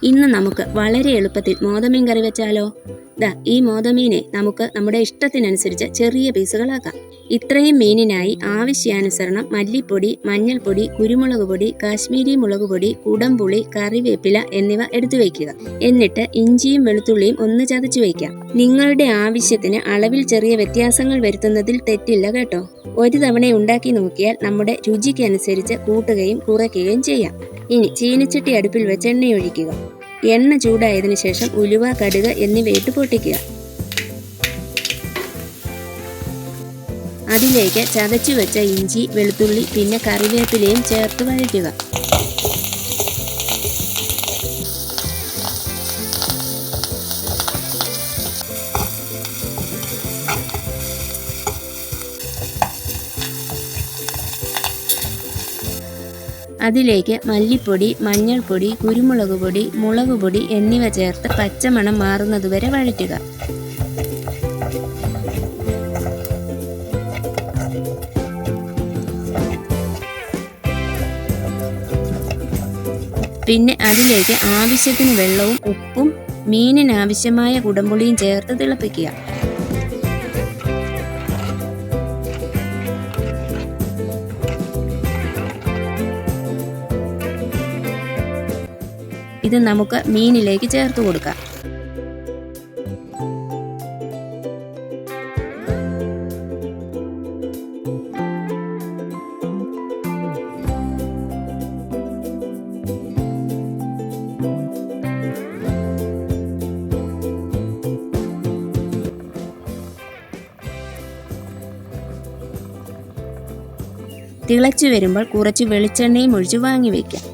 ഇന്ന് നമുക്ക് വളരെ എളുപ്പത്തിൽ മോതമീൻ കറി വെച്ചാലോ? ഈ മോതമീനെ നമുക്ക് നമ്മുടെ ഇഷ്ടത്തിനനുസരിച്ച് ചെറിയ പീസുകളാക്കാം. ഇത്രയും മീനിനായി ആവശ്യാനുസരണം മല്ലിപ്പൊടി, മഞ്ഞൾപ്പൊടി, കുരുമുളക് പൊടി, കാശ്മീരി മുളക് പൊടി, കുടംപുളി, കറിവേപ്പില എന്നിവ എടുത്തു വയ്ക്കുക. എന്നിട്ട് ഇഞ്ചിയും വെളുത്തുള്ളിയും ഒന്ന് ചതച്ചു വയ്ക്കാം. നിങ്ങളുടെ ആവശ്യത്തിന് അളവിൽ ചെറിയ വ്യത്യാസങ്ങൾ വരുത്തുന്നതിൽ തെറ്റില്ല കേട്ടോ. ഒരു തവണ ഉണ്ടാക്കി നോക്കിയാൽ നമ്മുടെ രുചിക്കനുസരിച്ച് കൂട്ടുകയും കുറയ്ക്കുകയും ചെയ്യാം. ഇനി ചീനച്ചട്ടി അടുപ്പിൽ വെച്ച് എണ്ണയൊഴിക്കുക. എണ്ണ ചൂടായതിനു ശേഷം ഉലുവ, കടുക് എന്നിവയിട്ട് പൊട്ടിക്കുക. അതിലേക്ക് ചതച്ചു വെച്ച ഇഞ്ചി, വെളുത്തുള്ളി പിന്നെ കറിവേപ്പിലയും ചേർത്ത് വഴറ്റുക. അതിലേക്ക് മല്ലിപ്പൊടി, മഞ്ഞൾപ്പൊടി, കുരുമുളക് പൊടി, മുളക് പൊടി എന്നിവ ചേർത്ത് പച്ചമണം മാറുന്നതുവരെ വഴറ്റുക. പിന്നെ അതിലേക്ക് ആവശ്യത്തിന് വെള്ളവും ഉപ്പും മീനിനാവശ്യമായ കുടംപുളിയും ചേർത്ത് തിളപ്പിക്കുക. ഇത് നമുക്ക് മീനിലേക്ക് ചേർത്ത് കൊടുക്കാം. തിളച്ചു വരുമ്പോൾ കുറച്ച് വെളിച്ചെണ്ണയും ഒഴിച്ച് വാങ്ങി വയ്ക്കാം.